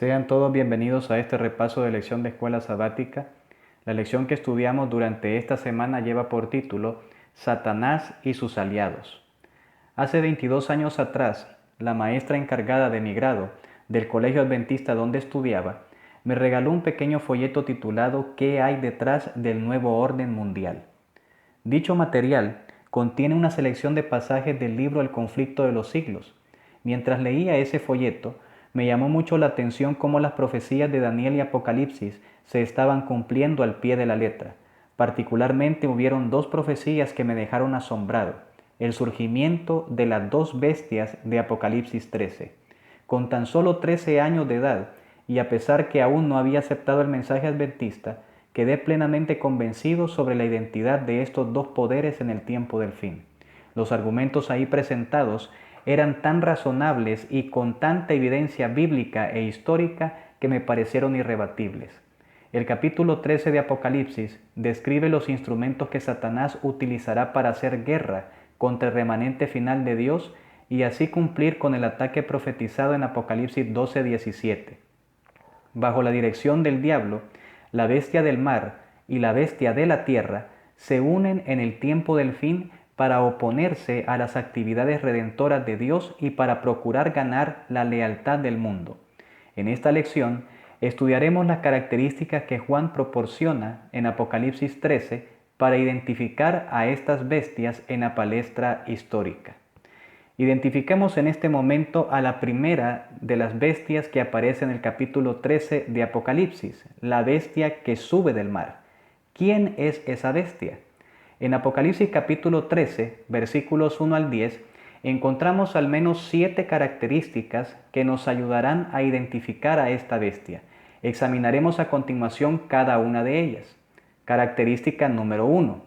Sean todos bienvenidos a este repaso de lección de escuela sabática. La lección que estudiamos durante esta semana lleva por título Satanás y sus aliados. Hace 22 años atrás, la maestra encargada de mi grado del colegio adventista donde estudiaba me regaló un pequeño folleto titulado ¿Qué hay detrás del nuevo orden mundial? Dicho material contiene una selección de pasajes del libro El conflicto de los siglos. Mientras leía ese folleto, me llamó mucho la atención cómo las profecías de Daniel y Apocalipsis se estaban cumpliendo al pie de la letra. Particularmente hubieron dos profecías que me dejaron asombrado: el surgimiento de las dos bestias de Apocalipsis 13. Con tan solo 13 años de edad, y a pesar que aún no había aceptado el mensaje adventista, quedé plenamente convencido sobre la identidad de estos dos poderes en el tiempo del fin. Los argumentos ahí presentados eran tan razonables y con tanta evidencia bíblica e histórica que me parecieron irrebatibles. El capítulo 13 de Apocalipsis describe los instrumentos que Satanás utilizará para hacer guerra contra el remanente final de Dios y así cumplir con el ataque profetizado en Apocalipsis 12:17. Bajo la dirección del diablo, la bestia del mar y la bestia de la tierra se unen en el tiempo del fin para oponerse a las actividades redentoras de Dios y para procurar ganar la lealtad del mundo. En esta lección estudiaremos las características que Juan proporciona en Apocalipsis 13 para identificar a estas bestias en la palestra histórica. Identifiquemos en este momento a la primera de las bestias que aparece en el capítulo 13 de Apocalipsis, la bestia que sube del mar. ¿Quién es esa bestia? En Apocalipsis capítulo 13, versículos 1 al 10, encontramos al menos 7 características que nos ayudarán a identificar a esta bestia. Examinaremos a continuación cada una de ellas. Característica número 1.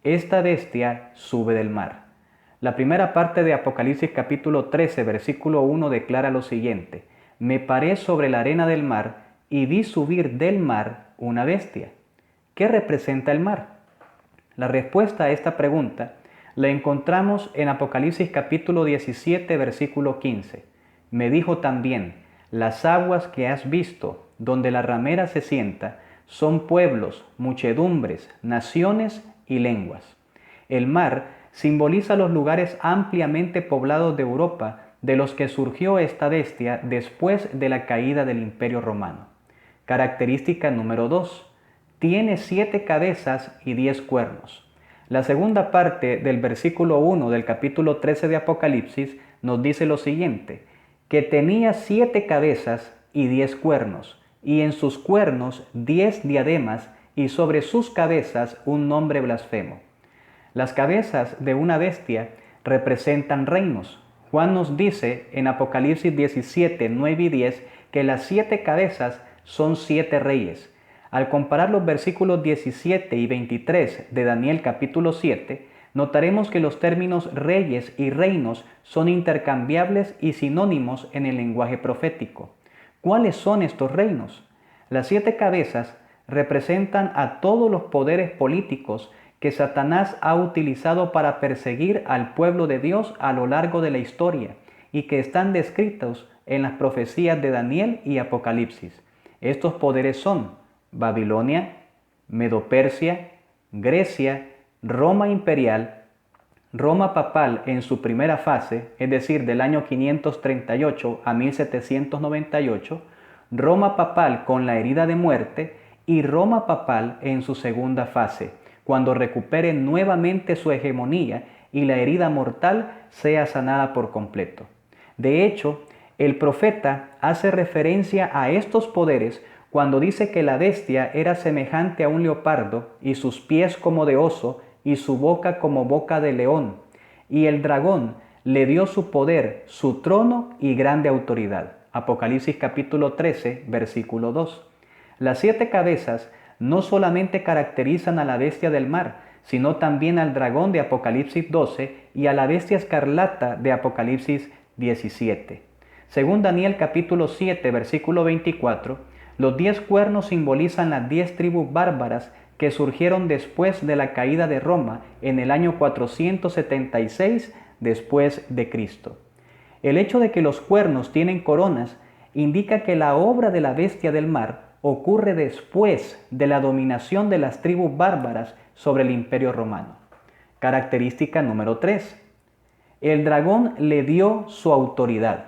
Esta bestia sube del mar. La primera parte de Apocalipsis capítulo 13, versículo 1 declara lo siguiente: Me paré sobre la arena del mar y vi subir del mar una bestia. ¿Qué representa el mar? La respuesta a esta pregunta la encontramos en Apocalipsis capítulo 17, versículo 15. Me dijo también: las aguas que has visto, donde la ramera se sienta, son pueblos, muchedumbres, naciones y lenguas. El mar simboliza los lugares ampliamente poblados de Europa de los que surgió esta bestia después de la caída del Imperio Romano. Característica número 2. Tiene 7 cabezas y 10 cuernos. La segunda parte del versículo 1 del capítulo 13 de Apocalipsis nos dice lo siguiente: que tenía 7 cabezas y 10 cuernos, y en sus cuernos 10 diademas, y sobre sus cabezas un nombre blasfemo. Las cabezas de una bestia representan reinos. Juan nos dice en Apocalipsis 17, 9 y 10 que las 7 cabezas son 7 reyes. Al comparar los versículos 17 y 23 de Daniel capítulo 7, notaremos que los términos reyes y reinos son intercambiables y sinónimos en el lenguaje profético. ¿Cuáles son estos reinos? Las 7 cabezas representan a todos los poderes políticos que Satanás ha utilizado para perseguir al pueblo de Dios a lo largo de la historia y que están descritos en las profecías de Daniel y Apocalipsis. Estos poderes son Babilonia, Medo-Persia, Grecia, Roma imperial, Roma papal en su primera fase, es decir, del año 538 a 1798, Roma papal con la herida de muerte y Roma papal en su segunda fase, cuando recupere nuevamente su hegemonía y la herida mortal sea sanada por completo. De hecho, el profeta hace referencia a estos poderes cuando dice que la bestia era semejante a un leopardo, y sus pies como de oso, y su boca como boca de león. Y el dragón le dio su poder, su trono y grande autoridad. Apocalipsis capítulo 13, versículo 2. Las 7 cabezas no solamente caracterizan a la bestia del mar, sino también al dragón de Apocalipsis 12 y a la bestia escarlata de Apocalipsis 17. Según Daniel capítulo 7, versículo 24, los 10 cuernos simbolizan las 10 tribus bárbaras que surgieron después de la caída de Roma en el año 476 después de Cristo. El hecho de que los cuernos tienen coronas indica que la obra de la bestia del mar ocurre después de la dominación de las tribus bárbaras sobre el Imperio Romano. Característica número 3. El dragón le dio su autoridad.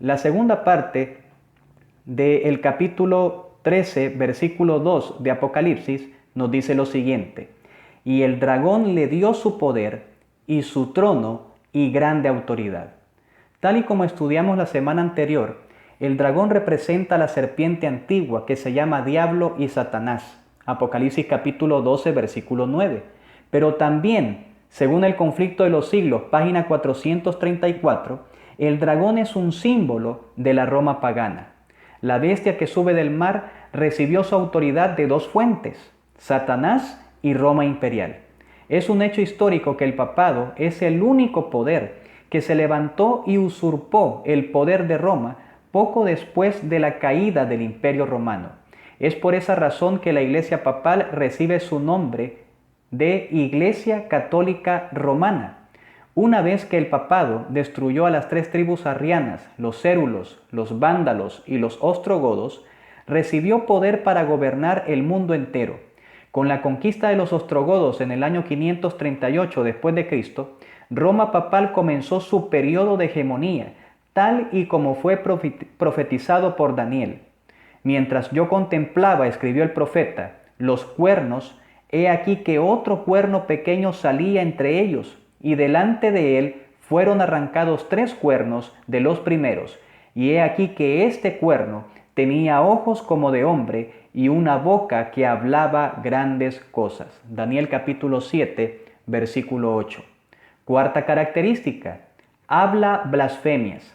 La segunda parte del capítulo 13, versículo 2 de Apocalipsis nos dice lo siguiente: y el dragón le dio su poder y su trono y grande autoridad. Tal y como estudiamos la semana anterior, el dragón representa a la serpiente antigua que se llama Diablo y Satanás. Apocalipsis capítulo 12, versículo 9. Pero también, según el Conflicto de los Siglos, página 434, el dragón es un símbolo de la Roma pagana. La bestia que sube del mar recibió su autoridad de dos fuentes: Satanás y Roma imperial. Es un hecho histórico que el papado es el único poder que se levantó y usurpó el poder de Roma poco después de la caída del Imperio Romano. Es por esa razón que la Iglesia papal recibe su nombre de Iglesia Católica Romana. Una vez que el papado destruyó a las tres tribus arrianas, los cérulos, los vándalos y los ostrogodos, recibió poder para gobernar el mundo entero. Con la conquista de los ostrogodos en el año 538 después de Cristo, Roma papal comenzó su periodo de hegemonía, tal y como fue profetizado por Daniel. Mientras yo contemplaba, escribió el profeta, los cuernos, he aquí que otro cuerno pequeño salía entre ellos, y delante de él fueron arrancados 3 cuernos de los primeros, y he aquí que este cuerno tenía ojos como de hombre y una boca que hablaba grandes cosas. Daniel capítulo 7, versículo 8. Cuarta característica, habla blasfemias.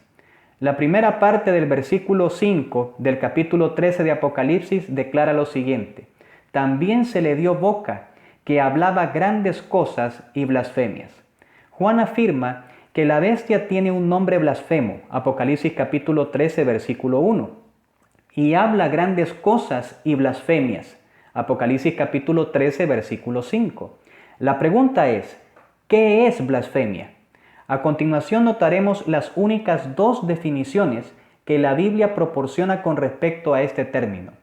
La primera parte del versículo 5 del capítulo 13 de Apocalipsis declara lo siguiente: también se le dio boca que hablaba grandes cosas y blasfemias. Juan afirma que la bestia tiene un nombre blasfemo, Apocalipsis capítulo 13, versículo 1, y habla grandes cosas y blasfemias, Apocalipsis capítulo 13, versículo 5. La pregunta es, ¿qué es blasfemia? A continuación notaremos las únicas 2 definiciones que la Biblia proporciona con respecto a este término.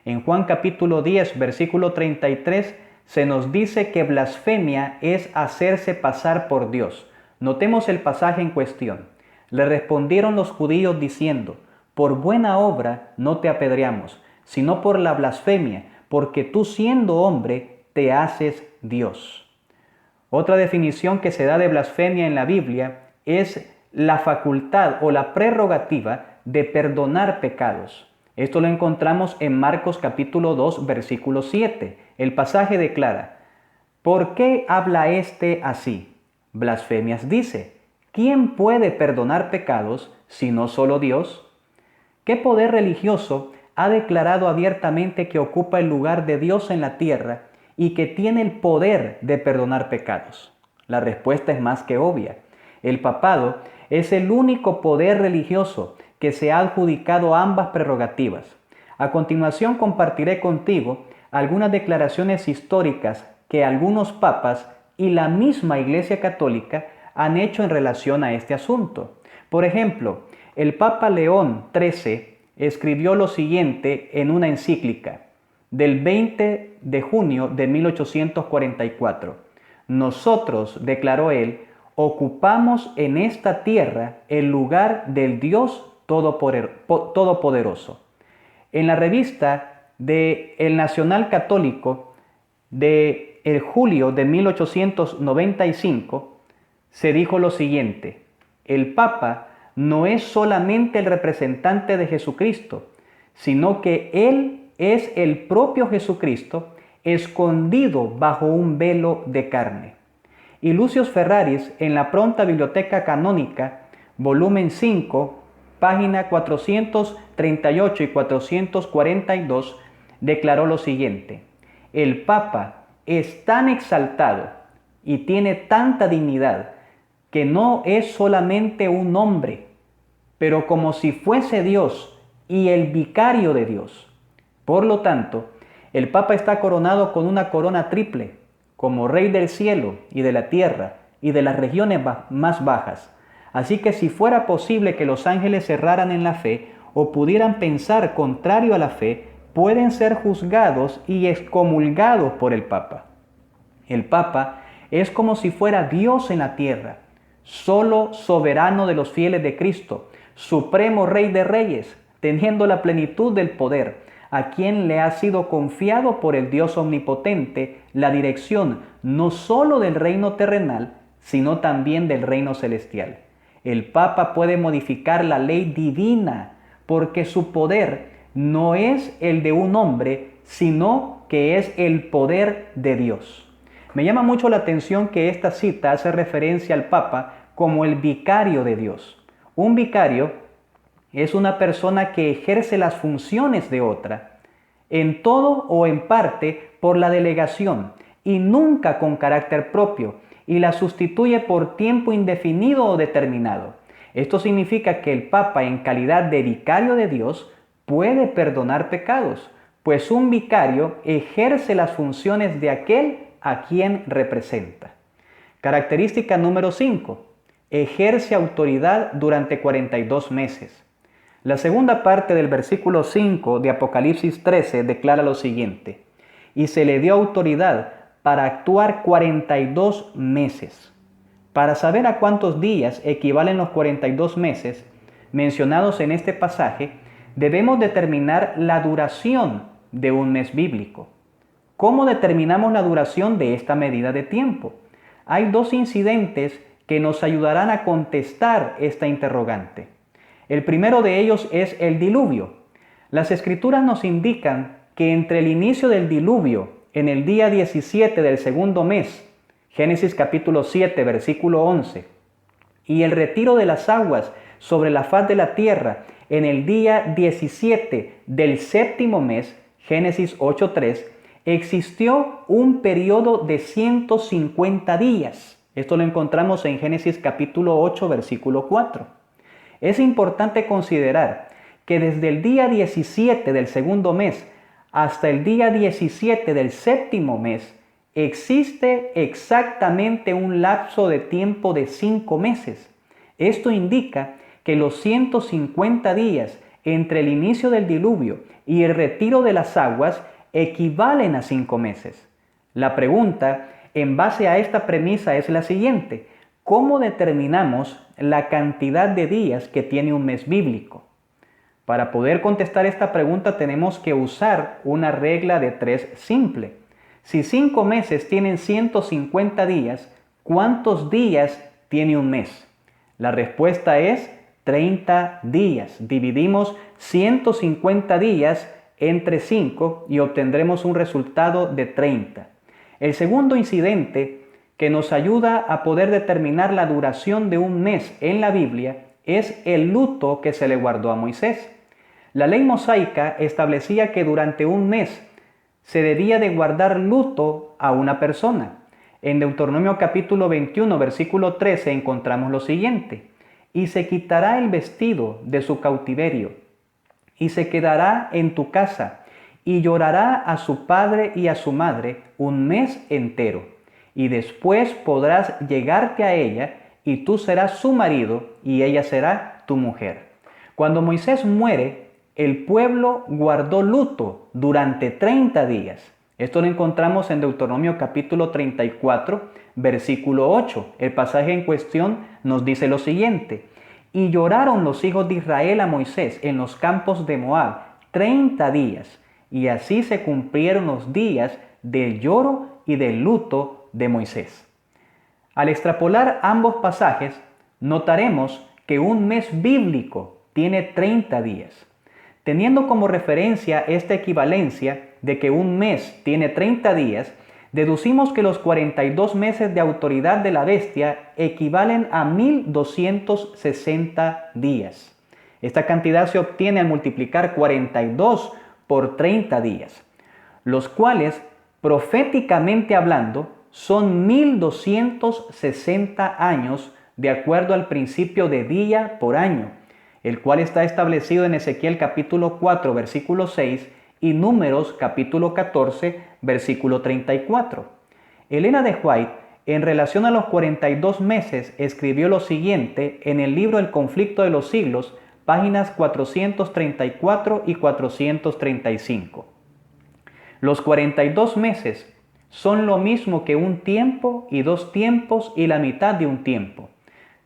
En Juan capítulo 10, versículo 33, se nos dice que blasfemia es hacerse pasar por Dios. Notemos el pasaje en cuestión. Le respondieron los judíos diciendo: por buena obra no te apedreamos, sino por la blasfemia, porque tú siendo hombre te haces Dios. Otra definición que se da de blasfemia en la Biblia es la facultad o la prerrogativa de perdonar pecados. Esto lo encontramos en Marcos capítulo 2, versículo 7. El pasaje declara: ¿por qué habla éste así? Blasfemias dice: ¿quién puede perdonar pecados sino solo Dios? ¿Qué poder religioso ha declarado abiertamente que ocupa el lugar de Dios en la tierra y que tiene el poder de perdonar pecados? La respuesta es más que obvia. El papado es el único poder religioso que se ha adjudicado ambas prerrogativas. A continuación compartiré contigo algunas declaraciones históricas que algunos papas y la misma Iglesia Católica han hecho en relación a este asunto. Por ejemplo, el Papa León XIII escribió lo siguiente en una encíclica del 20 de junio de 1844. Nosotros, declaró él, ocupamos en esta tierra el lugar del Dios Todopoderoso. En la revista de El Nacional Católico de el julio de 1895 se dijo lo siguiente: el Papa no es solamente el representante de Jesucristo, sino que Él es el propio Jesucristo escondido bajo un velo de carne. Y Lucius Ferraris, en la pronta Biblioteca Canónica, volumen 5, página 438 y 442, declaró lo siguiente: el Papa es tan exaltado y tiene tanta dignidad que no es solamente un hombre, pero como si fuese Dios y el vicario de Dios. Por lo tanto, el Papa está coronado con una corona triple, como Rey del cielo y de la tierra y de las regiones más bajas. Así que si fuera posible que los ángeles erraran en la fe, o pudieran pensar contrario a la fe pueden ser juzgados y excomulgados por el Papa. El Papa es como si fuera Dios en la tierra, solo soberano de los fieles de Cristo, supremo Rey de Reyes, teniendo la plenitud del poder, a quien le ha sido confiado por el Dios omnipotente la dirección no solo del reino terrenal, sino también del reino celestial. El Papa puede modificar la ley divina, porque su poder no es el de un hombre, sino que es el poder de Dios. Me llama mucho la atención que esta cita hace referencia al Papa como el vicario de Dios. Un vicario es una persona que ejerce las funciones de otra, en todo o en parte por la delegación y nunca con carácter propio, y la sustituye por tiempo indefinido o determinado. Esto significa que el Papa, en calidad de vicario de Dios, puede perdonar pecados, pues un vicario ejerce las funciones de aquel a quien representa. Característica número 5. Ejerce autoridad durante 42 meses. La segunda parte del versículo 5 de Apocalipsis 13 declara lo siguiente: y se le dio autoridad para actuar 42 meses. Para saber a cuántos días equivalen los 42 meses mencionados en este pasaje, debemos determinar la duración de un mes bíblico. ¿Cómo determinamos la duración de esta medida de tiempo? Hay dos incidentes que nos ayudarán a contestar esta interrogante. El primero de ellos es el diluvio. Las Escrituras nos indican que entre el inicio del diluvio, en el día 17 del segundo mes, Génesis capítulo 7, versículo 11, y el retiro de las aguas sobre la faz de la tierra, en el día 17 del séptimo mes, Génesis 8:3, existió un periodo de 150 días. Esto lo encontramos en Génesis capítulo 8, versículo 4. Es importante considerar que desde el día 17 del segundo mes hasta el día 17 del séptimo mes, existe exactamente un lapso de tiempo de 5 meses. Esto indica que los 150 días entre el inicio del diluvio y el retiro de las aguas equivalen a 5 meses. La pregunta en base a esta premisa es la siguiente: ¿cómo determinamos la cantidad de días que tiene un mes bíblico? Para poder contestar esta pregunta tenemos que usar una regla de 3 simple. Si 5 meses tienen 150 días, ¿cuántos días tiene un mes? La respuesta es 30 días. Dividimos 150 días entre 5 y obtendremos un resultado de 30. El segundo incidente que nos ayuda a poder determinar la duración de un mes en la Biblia es el luto que se le guardó a Moisés. La ley mosaica establecía que durante un mes se debía de guardar luto a una persona. En Deuteronomio capítulo 21, versículo 13 encontramos lo siguiente: y se quitará el vestido de su cautiverio, y se quedará en tu casa, y llorará a su padre y a su madre un mes entero, y después podrás llegarte a ella, y tú serás su marido, y ella será tu mujer. Cuando Moisés muere, el pueblo guardó luto durante 30 días. Esto lo encontramos en Deuteronomio capítulo 34, versículo 8. El pasaje en cuestión nos dice lo siguiente: y lloraron los hijos de Israel a Moisés en los campos de Moab 30 días, y así se cumplieron los días del lloro y del luto de Moisés. Al extrapolar ambos pasajes, notaremos que un mes bíblico tiene 30 días. Teniendo como referencia esta equivalencia de que un mes tiene 30 días, deducimos que los 42 meses de autoridad de la bestia equivalen a 1260 días. Esta cantidad se obtiene al multiplicar 42 por 30 días, los cuales, proféticamente hablando, son 1260 años de acuerdo al principio de día por año, el cual está establecido en Ezequiel capítulo 4, versículo 6 y Números capítulo 14, versículo 34. Elena de White, en relación a los 42 meses, escribió lo siguiente en el libro El conflicto de los siglos, páginas 434 y 435. Los 42 meses son lo mismo que un tiempo y 2 tiempos y la mitad de un tiempo.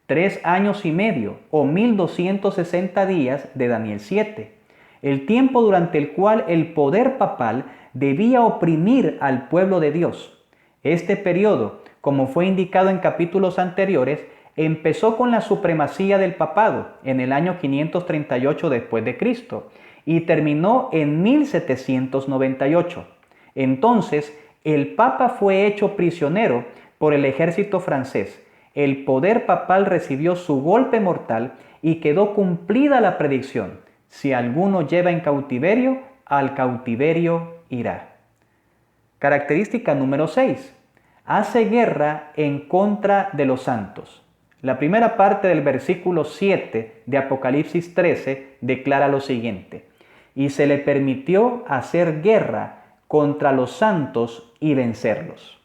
3 años y medio o 1260 días de Daniel 7. El tiempo durante el cual el poder papal debía oprimir al pueblo de Dios. Este periodo, como fue indicado en capítulos anteriores, empezó con la supremacía del papado en el año 538 después de Cristo y terminó en 1798. Entonces, el papa fue hecho prisionero por el ejército francés. El poder papal recibió su golpe mortal y quedó cumplida la predicción: si alguno lleva en cautiverio, al cautiverio irá. Característica número 6. Hace guerra en contra de los santos. La primera parte del versículo 7 de Apocalipsis 13 declara lo siguiente: y se le permitió hacer guerra contra los santos y vencerlos.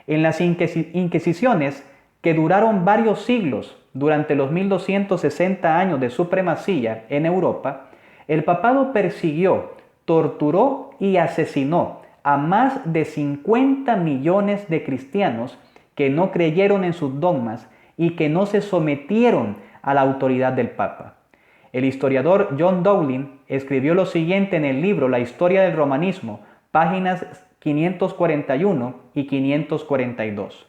En las inquisiciones, que duraron varios siglos durante los 1260 años de supremacía en Europa, el papado persiguió, torturó y asesinó a más de 50 millones de cristianos que no creyeron en sus dogmas y que no se sometieron a la autoridad del Papa. El historiador John Dowling escribió lo siguiente en el libro La historia del romanismo, páginas 541 y 542.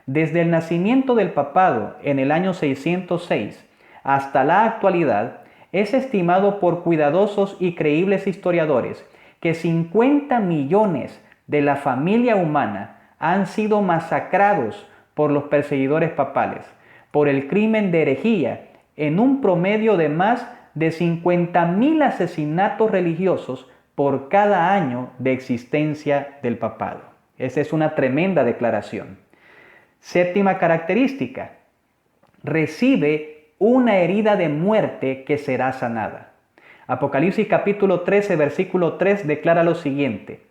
Desde el nacimiento del papado en el año 606 hasta la actualidad, es estimado por cuidadosos y creíbles historiadores que 50 millones de la familia humana han sido masacrados por los perseguidores papales, por el crimen de herejía, en un promedio de más de 50.000 asesinatos religiosos por cada año de existencia del papado. Esa es una tremenda declaración. Séptima característica: recibe una herida de muerte que será sanada. Apocalipsis capítulo 13, versículo 3 declara lo siguiente: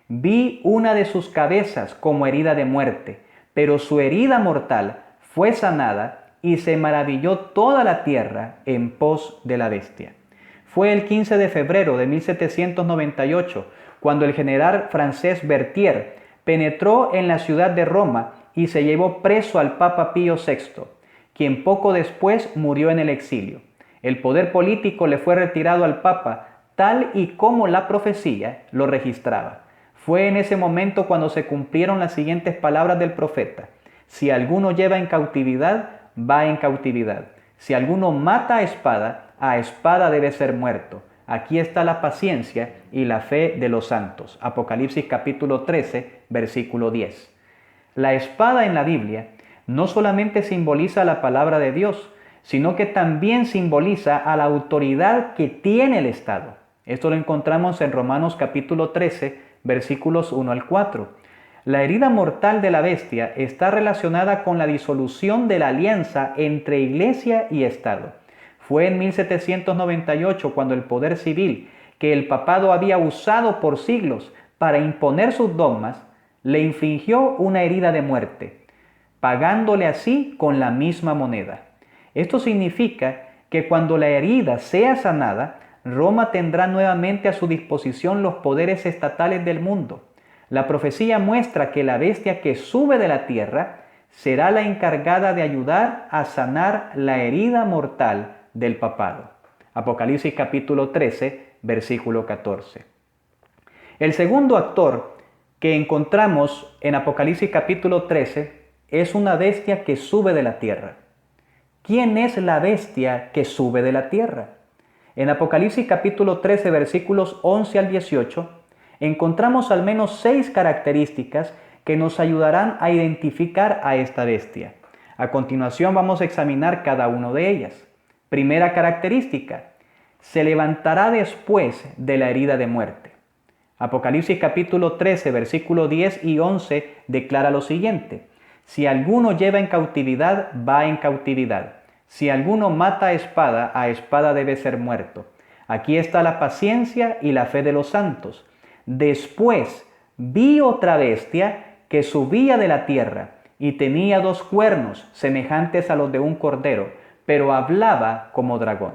vi una de sus cabezas como herida de muerte, pero su herida mortal fue sanada y se maravilló toda la tierra en pos de la bestia. Fue el 15 de febrero de 1798 cuando el general francés Berthier penetró en la ciudad de Roma y se llevó preso al Papa Pío VI, quien poco después murió en el exilio. El poder político le fue retirado al Papa, tal y como la profecía lo registraba. Fue en ese momento cuando se cumplieron las siguientes palabras del profeta: si alguno lleva en cautividad, va en cautividad. Si alguno mata a espada debe ser muerto. Aquí está la paciencia y la fe de los santos. Apocalipsis capítulo 13, versículo 10. La espada en la Biblia no solamente simboliza la palabra de Dios, sino que también simboliza a la autoridad que tiene el Estado. Esto lo encontramos en Romanos capítulo 13, versículos 1 al 4. La herida mortal de la bestia está relacionada con la disolución de la alianza entre Iglesia y Estado. Fue en 1798 cuando el poder civil, que el papado había usado por siglos para imponer sus dogmas, le infligió una herida de muerte, pagándole así con la misma moneda. Esto significa que cuando la herida sea sanada, Roma tendrá nuevamente a su disposición los poderes estatales del mundo. La profecía muestra que la bestia que sube de la tierra será la encargada de ayudar a sanar la herida mortal del papado. Apocalipsis capítulo 13, versículo 14. El segundo actor que encontramos en Apocalipsis capítulo 13 es una bestia que sube de la tierra. ¿Quién es la bestia que sube de la tierra? En Apocalipsis capítulo 13, versículos 11 al 18, encontramos al menos 6 características que nos ayudarán a identificar a esta bestia. A continuación vamos a examinar cada una de ellas. Primera característica: se levantará después de la herida de muerte. Apocalipsis capítulo 13, versículo 10 y 11 declara lo siguiente: si alguno lleva en cautividad, va en cautividad. Si alguno mata a espada debe ser muerto. Aquí está la paciencia y la fe de los santos. Después vi otra bestia que subía de la tierra y tenía 2 cuernos semejantes a los de un cordero, pero hablaba como dragón.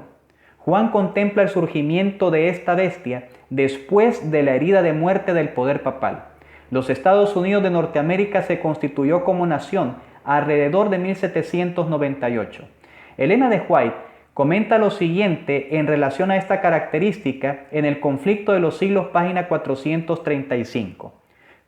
Juan contempla el surgimiento de esta bestia después de la herida de muerte del poder papal. Los Estados Unidos de Norteamérica se constituyó como nación alrededor de 1798. Elena de White comenta lo siguiente en relación a esta característica en El conflicto de los siglos, página 435.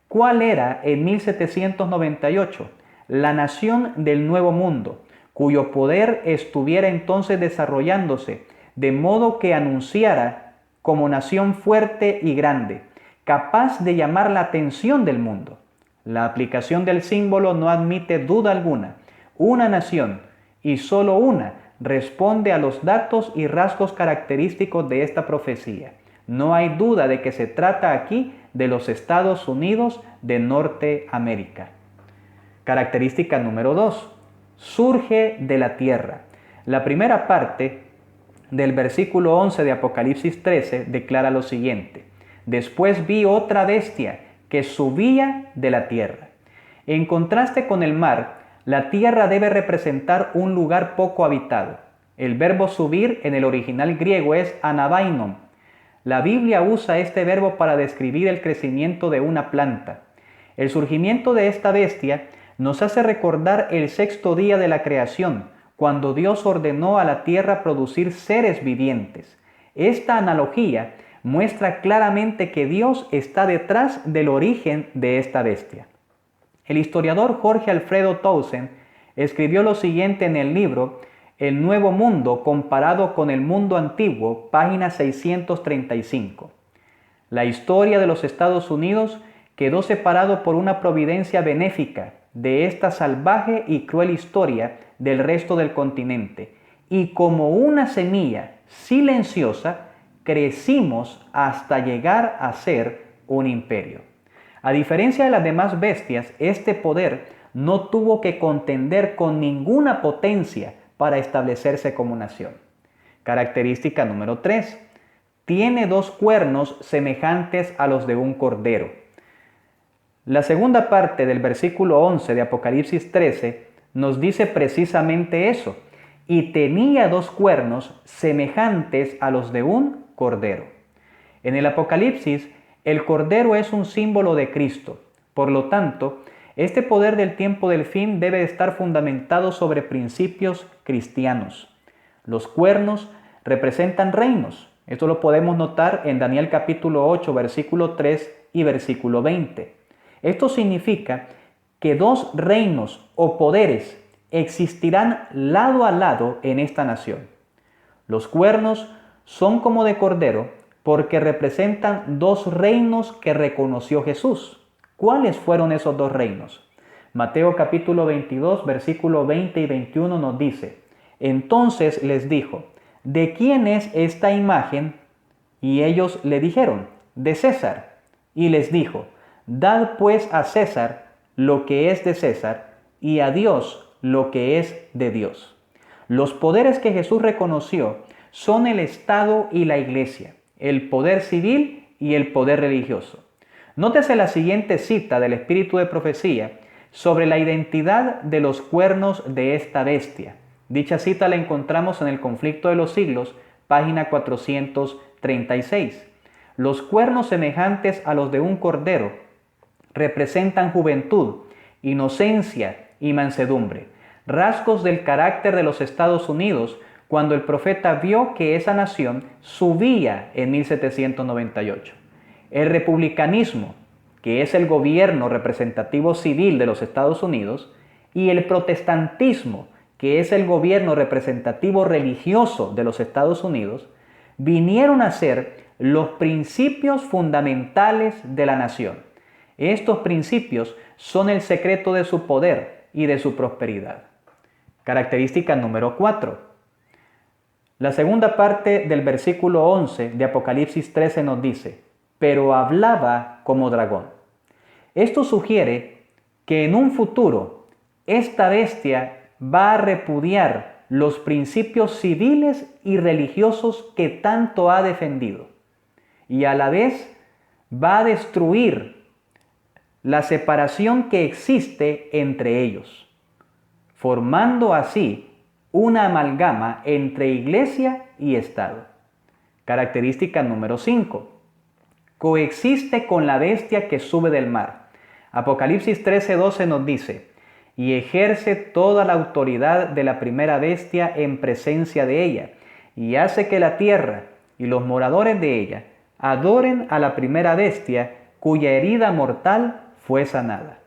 ¿Cuál era en 1798? La nación del Nuevo Mundo, cuyo poder estuviera entonces desarrollándose, de modo que anunciara como nación fuerte y grande, capaz de llamar la atención del mundo. La aplicación del símbolo no admite duda alguna. Una nación, y solo una, responde a los datos y rasgos característicos de esta profecía. No hay duda de que se trata aquí de los Estados Unidos de Norteamérica. Característica número 2. Surge de la tierra. La primera parte del versículo 11 de Apocalipsis 13 declara lo siguiente: después vi otra bestia que subía de la tierra. En contraste con el mar, la tierra debe representar un lugar poco habitado. El verbo subir en el original griego es anabainon. La Biblia usa este verbo para describir el crecimiento de una planta. El surgimiento de esta bestia nos hace recordar el sexto día de la creación, cuando Dios ordenó a la tierra producir seres vivientes. Esta analogía muestra claramente que Dios está detrás del origen de esta bestia. El historiador Jorge Alfredo Townsend escribió lo siguiente en el libro El Nuevo Mundo comparado con el mundo antiguo, página 635. La historia de los Estados Unidos quedó separado por una providencia benéfica de esta salvaje y cruel historia del resto del continente, y como una semilla silenciosa crecimos hasta llegar a ser un imperio. A diferencia de las demás bestias, este poder no tuvo que contender con ninguna potencia para establecerse como nación. Característica número 3. Tiene 2 cuernos semejantes a los de un cordero. La segunda parte del versículo 11 de Apocalipsis 13 nos dice precisamente eso: y tenía 2 cuernos semejantes a los de un cordero. En el Apocalipsis, el cordero es un símbolo de Cristo. Por lo tanto, este poder del tiempo del fin debe estar fundamentado sobre principios cristianos. Los cuernos representan reinos. Esto lo podemos notar en Daniel capítulo 8, versículo 3 y versículo 20. Esto significa que 2 reinos o poderes existirán lado a lado en esta nación. Los cuernos son como de cordero porque representan 2 reinos que reconoció Jesús. ¿Cuáles fueron esos 2 reinos? Mateo capítulo 22, versículo 20 y 21 nos dice: entonces les dijo, ¿de quién es esta imagen? Y ellos le dijeron, de César. Y les dijo, dad pues a César lo que es de César y a Dios lo que es de Dios. Los poderes que Jesús reconoció son el Estado y la Iglesia, el poder civil y el poder religioso. Nótese la siguiente cita del Espíritu de Profecía sobre la identidad de los cuernos de esta bestia. Dicha cita la encontramos en El conflicto de los siglos, página 436. Los cuernos semejantes a los de un cordero representan juventud, inocencia y mansedumbre, rasgos del carácter de los Estados Unidos cuando el profeta vio que esa nación subía en 1798. El republicanismo, que es el gobierno representativo civil de los Estados Unidos, y el protestantismo, que es el gobierno representativo religioso de los Estados Unidos, vinieron a ser los principios fundamentales de la nación. Estos principios son el secreto de su poder y de su prosperidad. Característica número 4. La segunda parte del versículo 11 de Apocalipsis 13 nos dice, pero hablaba como dragón. Esto sugiere que en un futuro esta bestia va a repudiar los principios civiles y religiosos que tanto ha defendido y a la vez va a destruir la separación que existe entre ellos, formando así una amalgama entre iglesia y Estado. Característica número 5. Coexiste con la bestia que sube del mar. Apocalipsis 13:12 nos dice, y ejerce toda la autoridad de la primera bestia en presencia de ella, y hace que la tierra y los moradores de ella adoren a la primera bestia cuya herida mortal fue sanada.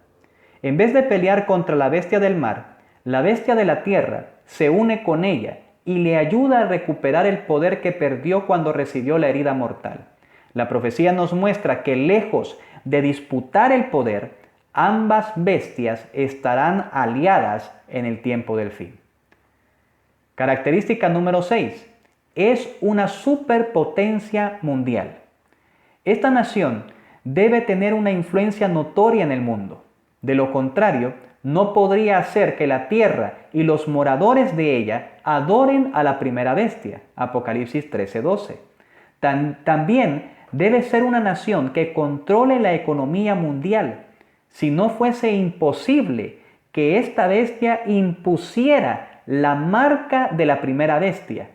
En vez de pelear contra la bestia del mar, la bestia de la tierra se une con ella y le ayuda a recuperar el poder que perdió cuando recibió la herida mortal. La profecía nos muestra que lejos de disputar el poder, ambas bestias estarán aliadas en el tiempo del fin. Característica número 6. Es una superpotencia mundial. Esta nación debe tener una influencia notoria en el mundo. De lo contrario, no podría hacer que la tierra y los moradores de ella adoren a la primera bestia. Apocalipsis 13:12. También debe ser una nación que controle la economía mundial. Si no fuese imposible que esta bestia impusiera la marca de la primera bestia,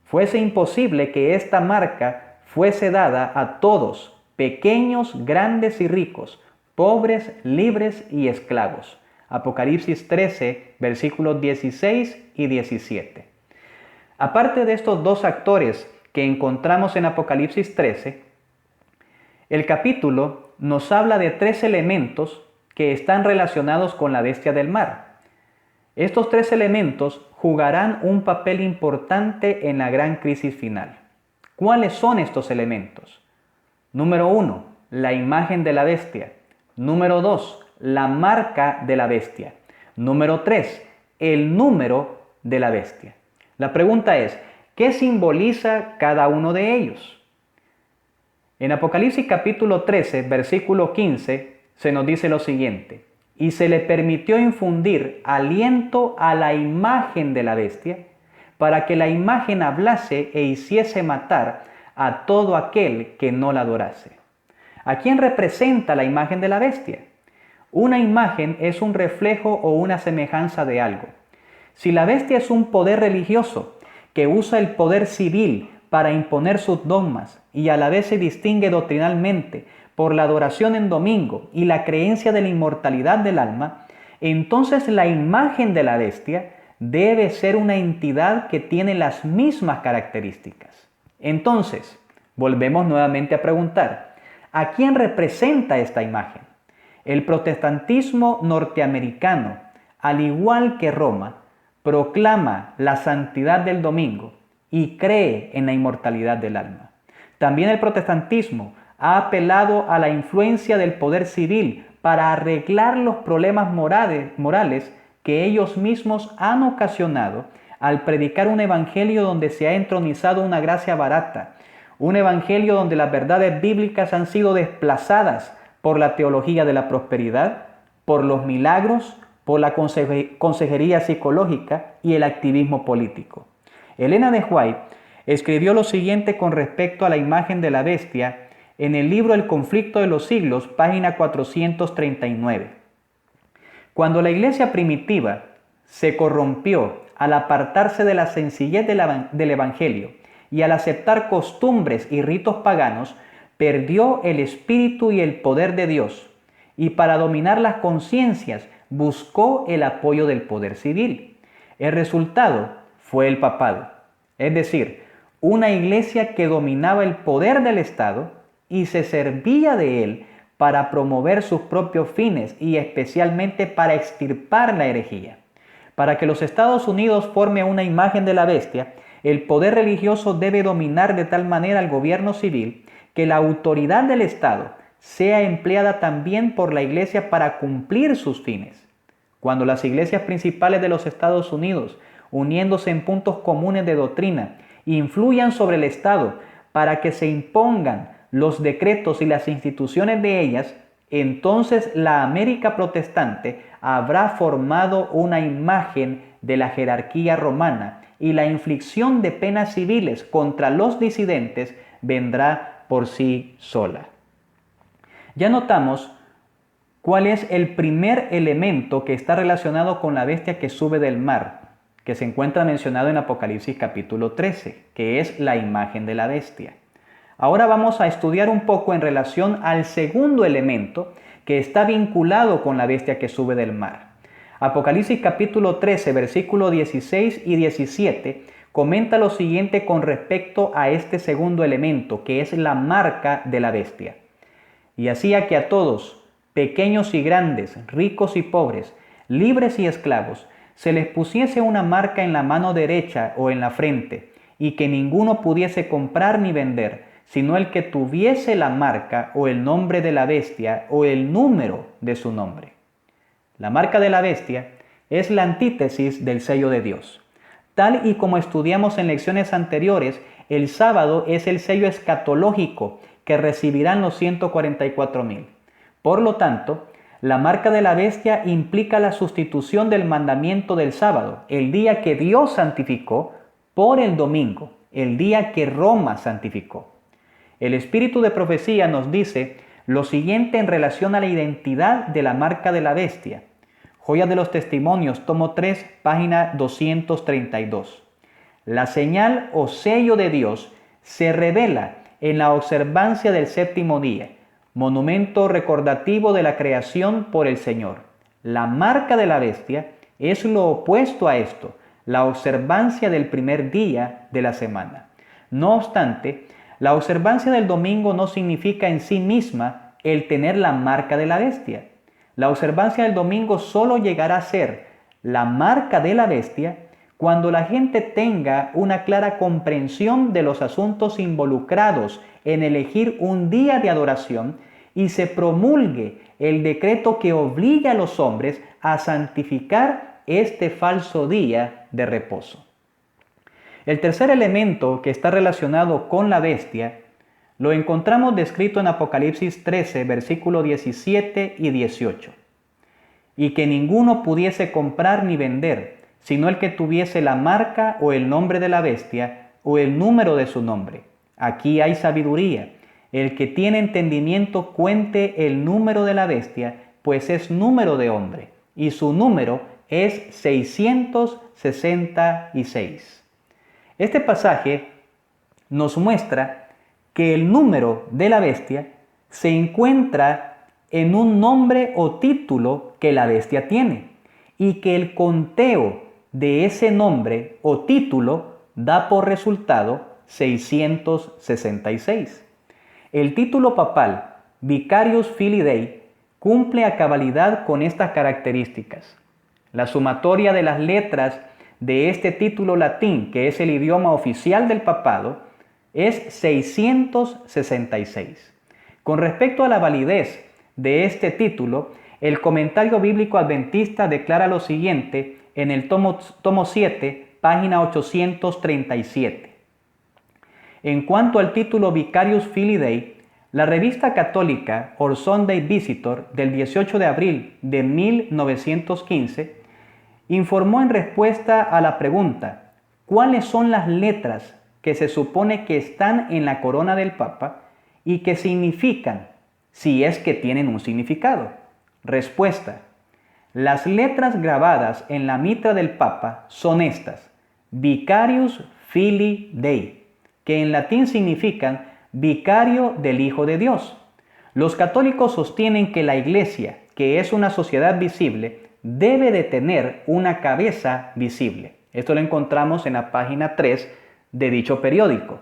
fuese imposible que esta marca fuese dada a todos, pequeños, grandes y ricos, pobres, libres y esclavos. Apocalipsis 13, versículos 16 y 17. Aparte de estos dos actores que encontramos en Apocalipsis 13, el capítulo nos habla de 3 elementos que están relacionados con la bestia del mar. Estos 3 elementos jugarán un papel importante en la gran crisis final. ¿Cuáles son estos elementos? Número 1, la imagen de la bestia. Número 2, la marca de la bestia. Número 3, el número de la bestia. La pregunta es, ¿qué simboliza cada uno de ellos? En Apocalipsis capítulo 13, versículo 15, se nos dice lo siguiente: y se le permitió infundir aliento a la imagen de la bestia, para que la imagen hablase e hiciese matar a todo aquel que no la adorase. ¿A quién representa la imagen de la bestia? Una imagen es un reflejo o una semejanza de algo. Si la bestia es un poder religioso que usa el poder civil para imponer sus dogmas y a la vez se distingue doctrinalmente por la adoración en domingo y la creencia de la inmortalidad del alma, entonces la imagen de la bestia debe ser una entidad que tiene las mismas características. Entonces, volvemos nuevamente a preguntar, ¿a quién representa esta imagen? El protestantismo norteamericano, al igual que Roma, proclama la santidad del domingo y cree en la inmortalidad del alma. También el protestantismo ha apelado a la influencia del poder civil para arreglar los problemas morales que ellos mismos han ocasionado al predicar un evangelio donde se ha entronizado una gracia barata, un evangelio donde las verdades bíblicas han sido desplazadas por la teología de la prosperidad, por los milagros, por la consejería psicológica y el activismo político. Elena de White escribió lo siguiente con respecto a la imagen de la bestia en el libro El conflicto de los siglos, página 439. Cuando la iglesia primitiva se corrompió al apartarse de la sencillez del evangelio y al aceptar costumbres y ritos paganos, perdió el espíritu y el poder de Dios, y para dominar las conciencias buscó el apoyo del poder civil. El resultado fue el papado, es decir, una iglesia que dominaba el poder del Estado y se servía de él para promover sus propios fines y especialmente para extirpar la herejía. Para que los Estados Unidos forme una imagen de la bestia, el poder religioso debe dominar de tal manera al gobierno civil que la autoridad del Estado sea empleada también por la iglesia para cumplir sus fines. Cuando las iglesias principales de los Estados Unidos, uniéndose en puntos comunes de doctrina, influyan sobre el Estado para que se impongan los decretos y las instituciones de ellas, entonces la América protestante habrá formado una imagen de la jerarquía romana y la inflicción de penas civiles contra los disidentes vendrá por sí sola. Ya notamos cuál es el primer elemento que está relacionado con la bestia que sube del mar. que se encuentra mencionado en Apocalipsis capítulo 13, que es la imagen de la bestia. Ahora vamos a estudiar un poco en relación al segundo elemento que está vinculado con la bestia que sube del mar. Apocalipsis capítulo 13, versículos 16 y 17 comenta lo siguiente con respecto a este segundo elemento, que es la marca de la bestia. Y hacía que a todos, pequeños y grandes, ricos y pobres, libres y esclavos, se les pusiese una marca en la mano derecha o en la frente, y que ninguno pudiese comprar ni vender, sino el que tuviese la marca o el nombre de la bestia o el número de su nombre. La marca de la bestia es la antítesis del sello de Dios. Tal y como estudiamos en lecciones anteriores, el sábado es el sello escatológico que recibirán los 144,000. Por lo tanto, la marca de la bestia implica la sustitución del mandamiento del sábado, el día que Dios santificó, por el domingo, el día que Roma santificó. El espíritu de profecía nos dice lo siguiente en relación a la identidad de la marca de la bestia. Joyas de los Testimonios, tomo 3, página 232. La señal o sello de Dios se revela en la observancia del séptimo día, monumento recordativo de la creación por el Señor. La marca de la bestia es lo opuesto a esto, la observancia del primer día de la semana. No obstante, la observancia del domingo no significa en sí misma el tener la marca de la bestia. La observancia del domingo solo llegará a ser la marca de la bestia cuando la gente tenga una clara comprensión de los asuntos involucrados en elegir un día de adoración y se promulgue el decreto que obliga a los hombres a santificar este falso día de reposo. El tercer elemento que está relacionado con la bestia lo encontramos descrito en Apocalipsis 13, versículos 17 y 18. Y que ninguno pudiese comprar ni vender, sino el que tuviese la marca o el nombre de la bestia o el número de su nombre. Aquí hay sabiduría. El que tiene entendimiento cuente el número de la bestia, pues es número de hombre, y su número es 666. Este pasaje nos muestra que el número de la bestia se encuentra en un nombre o título que la bestia tiene y que el conteo de ese nombre o título da por resultado 666. El título papal Vicarius Filii Dei cumple a cabalidad con estas características. La sumatoria de las letras de este título latín, que es el idioma oficial del papado, es 666. Con respecto a la validez de este título, el Comentario Bíblico Adventista declara lo siguiente en el tomo 7, página 837. En cuanto al título Vicarius Filii Dei, la revista católica Our Sunday Visitor del 18 de abril de 1915 informó en respuesta a la pregunta ¿cuáles son las letras que se supone que están en la corona del Papa y que significan, si es que tienen un significado? Respuesta: las letras grabadas en la mitra del Papa son estas: Vicarius Filii Dei, que en latín significan vicario del Hijo de Dios. Los católicos sostienen que la Iglesia, que es una sociedad visible, debe de tener una cabeza visible. Esto lo encontramos en la página 3 de dicho periódico.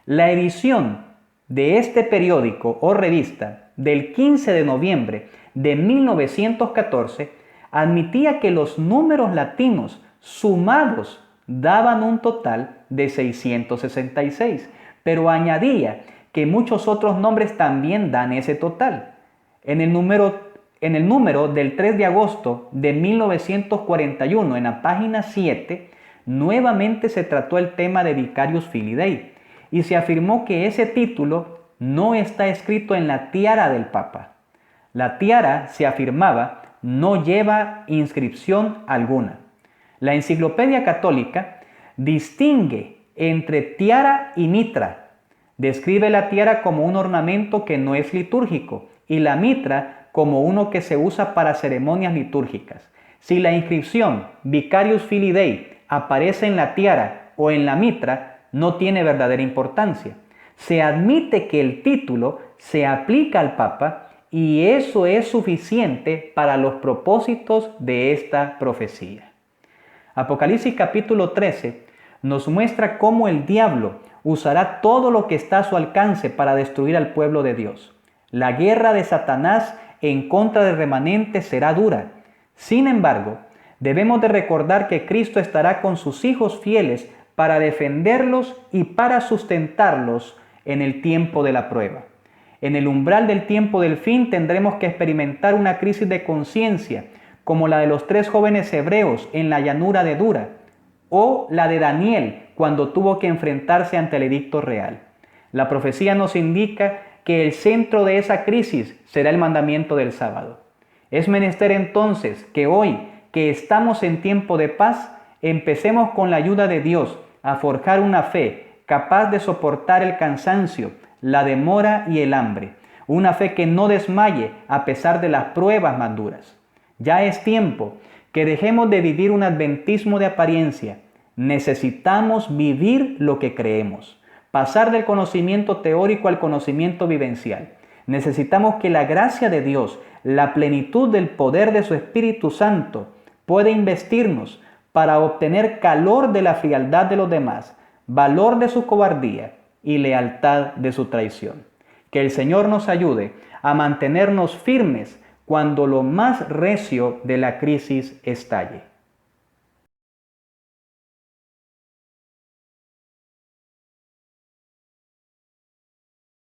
La edición de este periódico o revista del 15 de noviembre de 1914 admitía que los números latinos sumados daban un total de 666, pero añadía que muchos otros nombres también dan ese total. En el número del 3 de agosto de 1941, en la página 7, nuevamente se trató el tema de Vicarius Filii Dei y se afirmó que ese título no está escrito en la tiara del Papa. La tiara, se afirmaba, no lleva inscripción alguna. La Enciclopedia Católica distingue entre tiara y mitra. Describe la tiara como un ornamento que no es litúrgico y la mitra como uno que se usa para ceremonias litúrgicas. Si la inscripción Vicarius Filii Dei aparece en la tiara o en la mitra no tiene verdadera importancia. Se admite que el título se aplica al Papa y eso es suficiente para los propósitos de esta profecía. Apocalipsis capítulo 13 nos muestra cómo el diablo usará todo lo que está a su alcance para destruir al pueblo de Dios. La guerra de Satanás en contra del remanente será dura. Sin embargo, debemos de recordar que Cristo estará con sus hijos fieles para defenderlos y para sustentarlos en el tiempo de la prueba. En el umbral del tiempo del fin tendremos que experimentar una crisis de conciencia, como la de los 3 jóvenes hebreos en la llanura de Dura, o la de Daniel cuando tuvo que enfrentarse ante el edicto real. La profecía nos indica que el centro de esa crisis será el mandamiento del sábado. Es menester entonces que hoy, que estamos en tiempo de paz, empecemos con la ayuda de Dios a forjar una fe capaz de soportar el cansancio, la demora y el hambre. Una fe que no desmaye a pesar de las pruebas más duras. Ya es tiempo que dejemos de vivir un adventismo de apariencia. Necesitamos vivir lo que creemos. Pasar del conocimiento teórico al conocimiento vivencial. Necesitamos que la gracia de Dios, la plenitud del poder de su Espíritu Santo, pueda investirnos para obtener calor de la frialdad de los demás, valor de su cobardía y lealtad de su traición. Que el Señor nos ayude a mantenernos firmes cuando lo más recio de la crisis estalle.